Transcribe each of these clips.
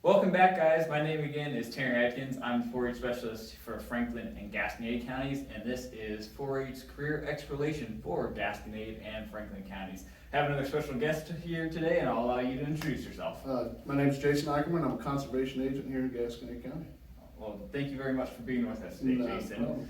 Welcome back, guys. My name again is Terry Atkins. I'm the 4-H specialist for Franklin and Gasconade counties, and this is 4-H's career exploration for Gasconade and Franklin counties. I have another special guest here today, and I'll allow you to introduce yourself. My name is Jason Ackerman. I'm a conservation agent here in Gasconade County. Well, thank you very much for being with us today, Jason.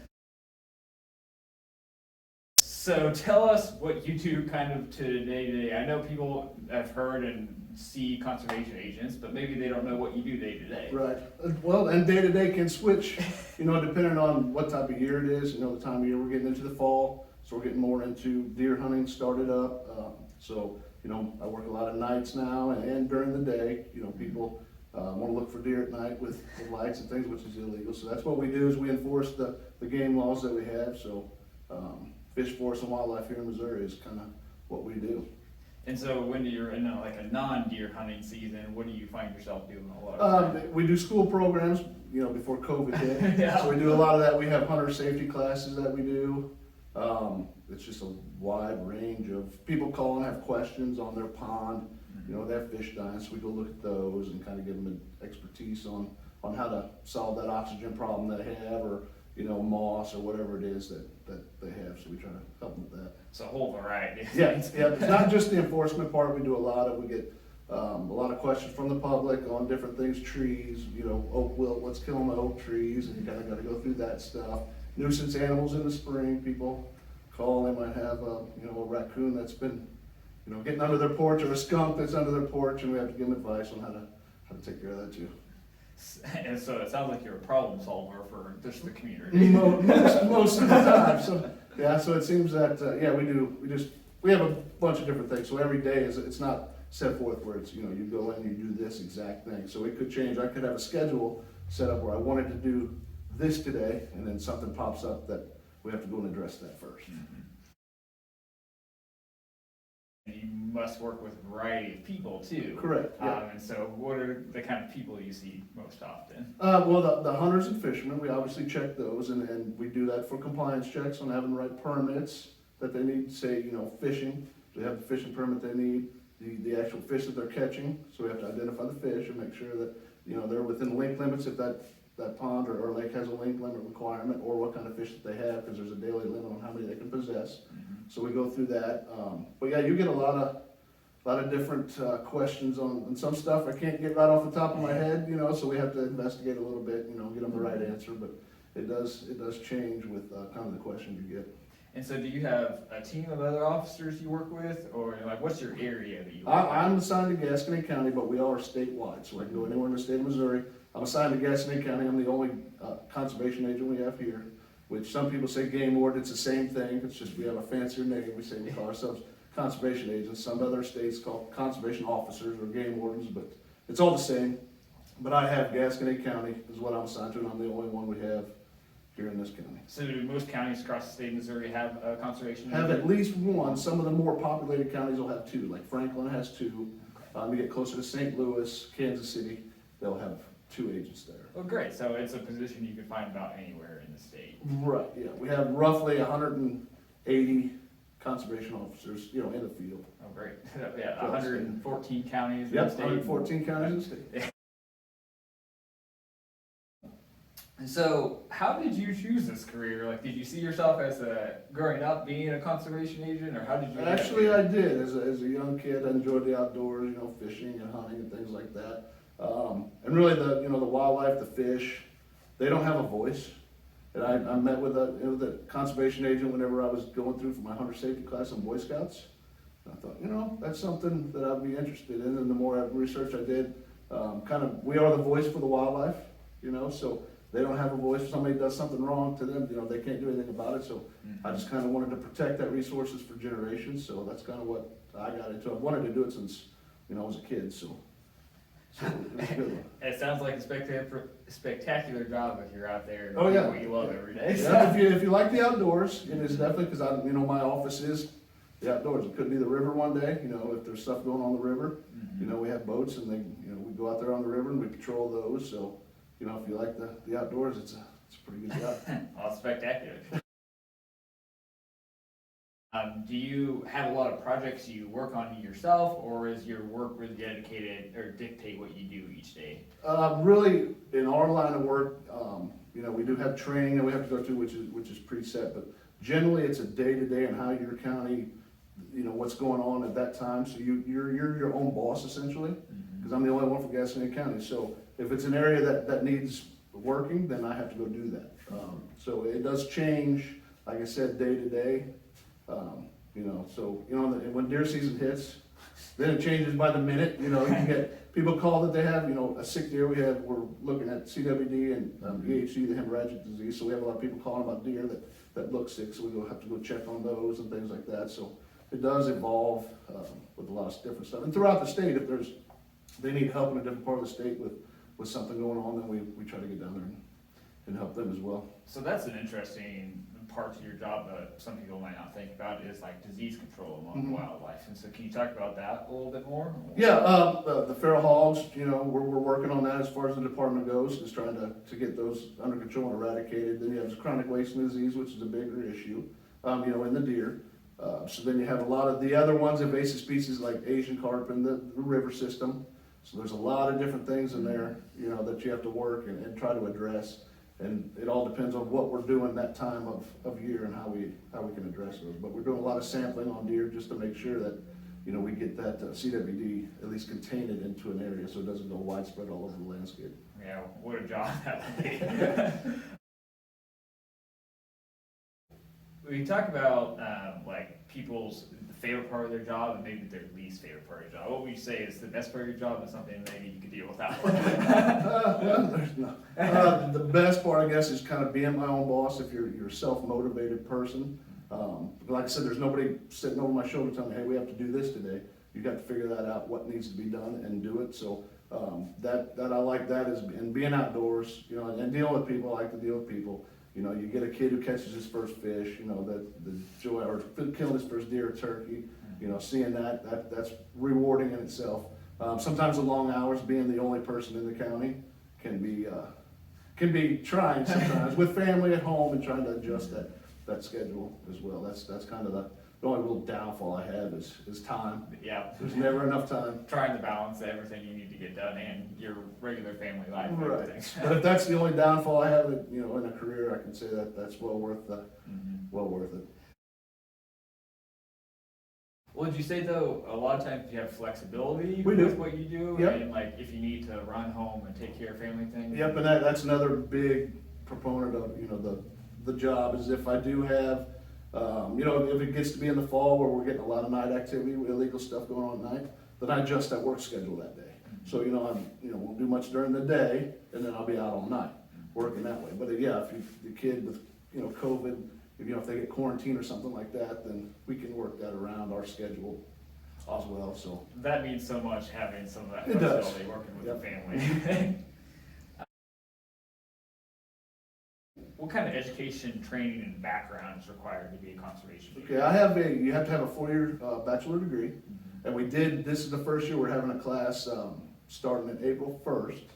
So tell us what you do kind of day to day. I know people have heard and see conservation agents, but maybe they don't know what you do day to day. Right. Well, and day to day can switch, depending on what type of year it is. The time of year we're getting into the fall, so we're getting more into deer hunting started up. I work a lot of nights now and during the day. People want to look for deer at night with lights and things, which is illegal. So that's what we do, is we enforce the game laws that we have. So Fish, Forest, and Wildlife here in Missouri is kind of what we do. And so when you're in a non-deer hunting season, what do you find yourself doing a lot of? We do school programs, before COVID hit. Yeah. So we do a lot of that. We have hunter safety classes that we do. It's just a wide range of people call and have questions on their pond. They have fish dying, so we go look at those and kind of give them an expertise on how to solve that oxygen problem they have, or moss or whatever it is that they have. So we try to help them with that. It's a whole variety. Yeah. It's not just the enforcement part. We do a lot of. We get a lot of questions from the public on different things, trees. Oak wilt. What's killing the oak trees? And you kind of got to go through that stuff. Nuisance animals in the spring. People call. They might have a raccoon that's been getting under their porch, or a skunk that's under their porch, and we have to give them advice on how to take care of that too. And so it sounds like you're a problem solver for just the community. Most of the time. So it seems that we have a bunch of different things. So every day it's not set forth where it's you go in, you do this exact thing. So it could change. I could have a schedule set up where I wanted to do this today, and then something pops up that we have to go and address that first. Mm-hmm. You must work with a variety of people too. Correct. Yeah. And so what are the kind of people you see most often? Well, the hunters and fishermen, we obviously check those, and we do that for compliance checks on having the right permits that they need. Say, fishing, they have the fishing permit they need, the actual fish that they're catching. So we have to identify the fish and make sure that they're within link limits, if that pond or lake has a link limit requirement, or what kind of fish that they have, because there's a daily limit on how many they can possess. Mm-hmm. So we go through that. But yeah, you get a lot of different questions on some stuff I can't get right off the top of my head, so we have to investigate a little bit, get them the right answer. But it does change with kind of the questions you get. And so do you have a team of other officers you work with, or what's your area that you work I'm assigned to Gasconade County, but we are statewide, so I can go anywhere in the state of Missouri. I'm assigned to Gasconade County. I'm the only conservation agent we have here, which some people say game warden. It's the same thing. It's just we have a fancier name. We call ourselves conservation agents. Some other states call conservation officers or game wardens, but it's all the same. But I have Gasconade County is what I'm assigned to, and I'm the only one we have here in this county. So do most counties across the state of Missouri have a conservation Have agent? at least one. Some of the more populated counties will have two. Like Franklin has two. You get closer to St. Louis, Kansas City, they'll have 2 agents there. Oh, great. So it's a position you can find about anywhere in the state. Right, yeah. We have roughly 180 conservation officers, in the field. Oh, great. Yeah, 114 counties in the Yep, state. 114 counties in the state. And so, how did you choose this career? Did you see yourself as growing up being a conservation agent, or how did you? Actually, I did. As a young kid, I enjoyed the outdoors, fishing and hunting and things like that. And really, the wildlife, the fish, they don't have a voice. And I met with the conservation agent whenever I was going through for my hunter safety class in Boy Scouts. And I thought, that's something that I'd be interested in. And the more research I did, we are the voice for the wildlife, so they don't have a voice. If somebody does something wrong to them, they can't do anything about it. So I just kind of wanted to protect that resources for generations. So that's kind of what I got into. I've wanted to do it since, I was a kid, so it was a good one. It sounds like a spectacular job if you're out there. Oh, yeah. What you love every day. Yeah, if you like the outdoors, and it's definitely because my office is the outdoors. It could be the river one day. If there's stuff going on the river, we have boats, and we go out there on the river and we patrol those. So, if you like the outdoors, it's a pretty good job. All spectacular. Do you have a lot of projects you work on yourself, or is your work really dedicated or dictate what you do each day? Really, in our line of work, we do have training that we have to go to, which is preset, but generally it's a day-to-day and how your county, what's going on at that time. So you're your own boss essentially, because I'm the only one for Gasconade County. So if it's an area that needs working, then I have to go do that. So it does change, like I said, day to day. When deer season hits, then it changes by the minute. You can get people call that they have, a sick deer. We're looking at CWD and EHD, the hemorrhagic disease. So we have a lot of people calling about deer that look sick. So we have to go check on those and things like that. So it does evolve with a lot of different stuff. And throughout the state, if they need help in a different part of the state with something going on, then we try to get down there and help them as well. So that's an interesting part to your job that some people might not think about, is like disease control among wildlife. And so can you talk about that a little bit more? Yeah, the feral hogs, we're working on that as far as the department goes, is trying to get those under control and eradicated. Then you have chronic wasting disease, which is a bigger issue, in the deer. So then you have a lot of the other ones, invasive species like Asian carp in the river system. So there's a lot of different things in there, that you have to work and try to address. And it all depends on what we're doing that time of year and how we can address those. But we're doing a lot of sampling on deer just to make sure that, we get that CWD at least contain it into an area so it doesn't go widespread all over the landscape. Yeah, what a job that would be. We talk about people's favorite part of their job and maybe their least favorite part of their job. What would you say is the best part of your job, and something maybe you could deal without? The best part, I guess, is kind of being my own boss. If you're a self-motivated person, like I said, there's nobody sitting over my shoulder telling me, hey, we have to do this today. You got to figure that out, what needs to be done, and do it. So that I like that is, and being outdoors, and dealing with people. I like to deal with people. You get a kid who catches his first fish, that the joy, or killing his first deer or turkey, seeing that's rewarding in itself. Sometimes the long hours, being the only person in the county, can be trying sometimes with family at home and trying to adjust that schedule as well. That's kind of the only real downfall I have is time. Yeah. There's never enough time. Trying to balance everything you need to get done and your regular family life. And Right. everything. But if that's the only downfall I have, in a career, I can say that's well worth it. Well, would you say though, a lot of times you have flexibility We do. with what you do? Yep. And if you need to run home and take care of family things? Yep, and that's another big proponent of, the job, is if I do have, if it gets to be in the fall where we're getting a lot of night activity, illegal stuff going on at night, then I adjust that work schedule that day. So, won't do much during the day, and then I'll be out all night, working that way. But yeah, if the kid with, COVID, if they get quarantined or something like that, then we can work that around our schedule as well, so. That means so much, having some of that It does. flexibility working with Yep. the family. What kind of education, training, and background is required to be a conservation agent? Okay, you have to have a 4-year bachelor degree, and this is the first year we're having a class starting in April 1st,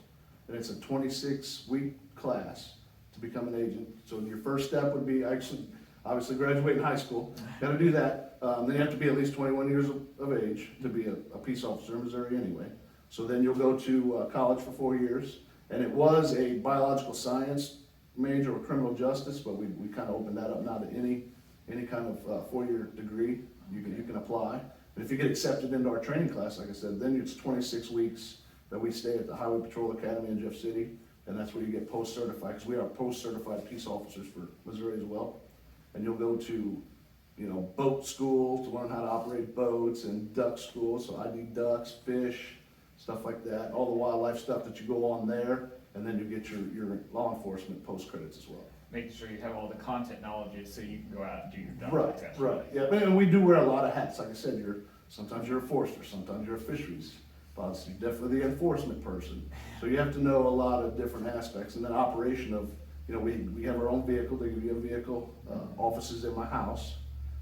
and it's a 26-week class to become an agent. So your first step would be obviously graduating high school. Got to do that. Then you have to be at least 21 years of age to be a peace officer in Missouri anyway. So then you'll go to college for 4 years, and it was a biological science major or criminal justice, but we kind of opened that up now to any kind of 4-year degree you can apply. And if you get accepted into our training class, like I said, then it's 26 weeks that we stay at the Highway Patrol Academy in Jeff City, and that's where you get post-certified, because we are post-certified peace officers for Missouri as well. And you'll go to, boat school to learn how to operate boats, and duck school, so ID ducks, fish, stuff like that, all the wildlife stuff that you go on there, and then you get your law enforcement post credits as well. Making sure you have all the content knowledge so you can go out and do your job. Right, successfully. right, yeah, and we do wear a lot of hats. Like I said, sometimes you're a forester, sometimes you're a fisheries boss, you're definitely the enforcement person. So you have to know a lot of different aspects, and then operation of, we have our own vehicle. They give you a vehicle, offices in my house.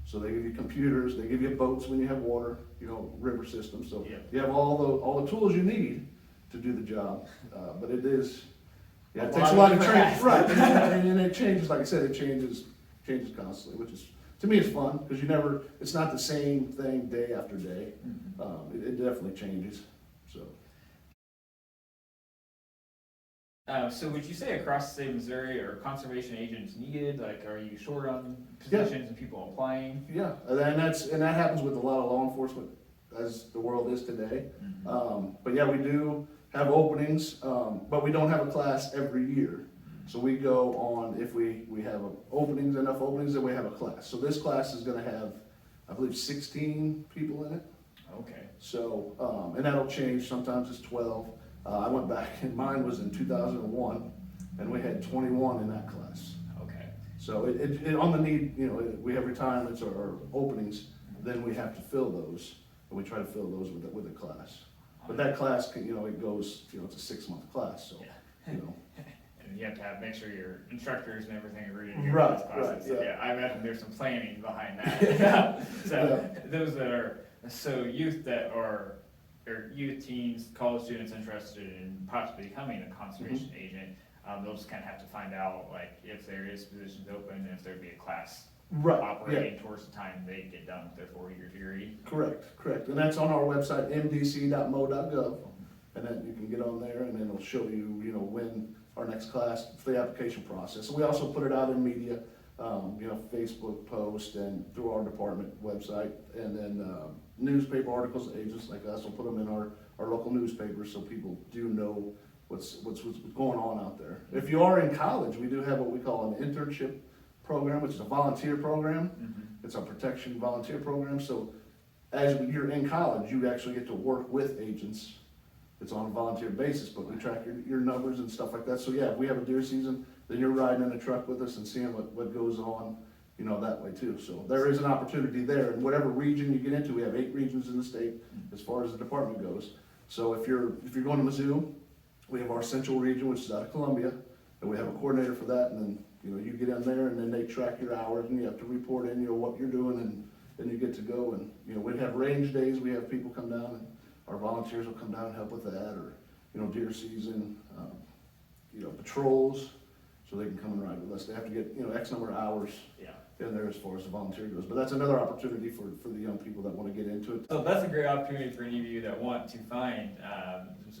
So they give you computers, they give you boats when you have water, river systems. So Yeah. you have all the tools you need to do the job. But it takes a lot of training, right? And it changes, like I said, it changes constantly, which is to me, it's fun, because it's not the same thing day after day. It definitely changes, so. So would you say across the state of Missouri are conservation agents needed? Like, are you short on positions and people applying? Yeah, and that happens with a lot of law enforcement as the world is today. But yeah, we do have openings, but we don't have a class every year. So we go on, if we have enough openings, then we have a class. So this class is gonna have, I believe, 16 people in it. Okay. So, and that'll change, sometimes it's 12. I went back, and mine was in 2001, and we had 21 in that class. Okay. So it on the need, we have retirements or openings, then we have to fill those, and we try to fill those with a class. But that class, it goes, it's a 6-month class, so, And you have to make sure your instructors and everything are reading your Right, classes. So, yeah. I imagine there's some planning behind that. So those that are, youth that are, or youth, teens, college students interested in possibly becoming a conservation agent, they'll just kind of have to find out, like, if there is positions open, and if there'd be a class operating towards the time they get done with their 4-year degree. Correct. And that's on our website, mdc.mo.gov. And then you can get on there, and then it'll show you, when our next class for the application process. And we also put it out in media, Facebook post and through our department website, and then newspaper articles. Agents like us will put them in our local newspapers, so people do know what's going on out there. If you are in college, we do have what we call an internship program, which is a volunteer program. It's a protection volunteer program. So as you're in college, you actually get to work with agents. It's on a volunteer basis, but we track your numbers and stuff like that. So yeah, if we have a deer season, then you're riding in a truck with us and seeing what goes on, that way too. So there is an opportunity there, and whatever region you get into, we have 8 regions in the state as far as the department goes. So if you're going to Mizzou, we have our central region, which is out of Columbia, and we have a coordinator for that. And then you get in there, and then they track your hours, and you have to report in what you're doing, and then you get to go. And we have range days. We have people come down, and our volunteers will come down and help with that, or deer season, patrols, so they can come and ride with us. They have to get X number of hours in there as far as the volunteer goes. But that's another opportunity for the young people that want to get into it. So that's a great opportunity for any of you that want to find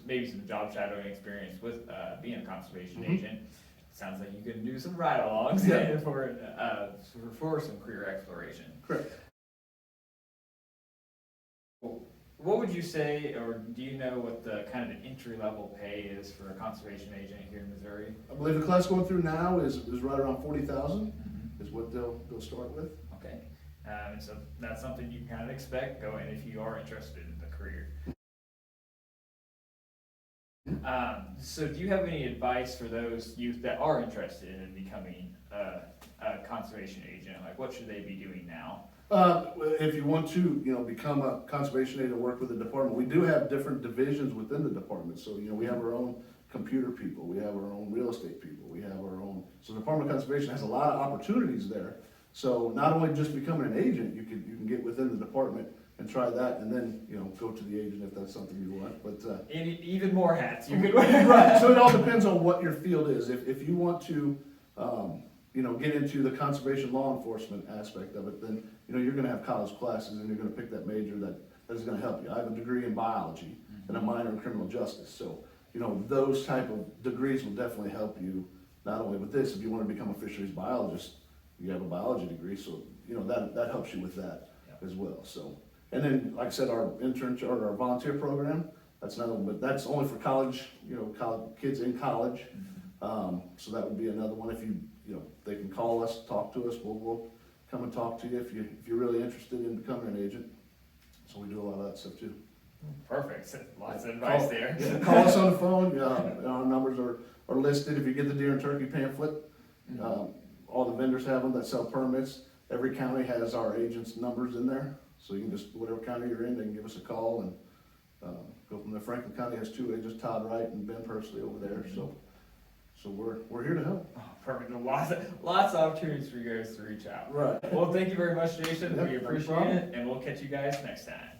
maybe some job shadowing experience with being a conservation agent. Sounds like you can do some ride-alongs for some career exploration. Correct. What would you say, or do you know what the kind of the entry-level pay is for a conservation agent here in Missouri? I believe the class going through now is right around 40,000 is what they'll start with. Okay, and so that's something you can kind of expect going if you are interested in the career. So do you have any advice for those youth that are interested in becoming a conservation agent? Like, what should they be doing now? If you want to, become a conservation agent and work with the department, we do have different divisions within the department. So, we have our own computer people, we have our own real estate people, we have our own, so the Department of Conservation has a lot of opportunities there. So not only just becoming an agent, you can get within the department and try that, and then, go to the agent if that's something you want, but. Even more hats you could wear. Right, so it all depends on what your field is. If you want to, get into the conservation law enforcement aspect of it, then, you're gonna have college classes and you're gonna pick that major that is gonna help you. I have a degree in biology and a minor in criminal justice, so, those type of degrees will definitely help you, not only with this. If you wanna become a fisheries biologist, you have a biology degree, so, that helps you with that as well, so. And then, like I said, our internship or our volunteer program, that's another one, but that's only for college, college kids in college. So that would be another one. If they can call us, talk to us, we'll come and talk to you if you're really interested in becoming an agent. So we do a lot of that stuff too. Perfect. Lots of advice there. Yeah, call us on the phone. Our numbers are listed. If you get the deer and turkey pamphlet, all the vendors have them that sell permits. Every county has our agents' numbers in there. So you can just, whatever county you're in, they can give us a call and go from there. Franklin County has 2 agents, Todd Wright and Ben Pursley over there. So we're here to help. Oh, perfect. Lots of opportunities for you guys to reach out. Right. Well, thank you very much, Jason. Yep, We appreciate it, and we'll catch you guys next time.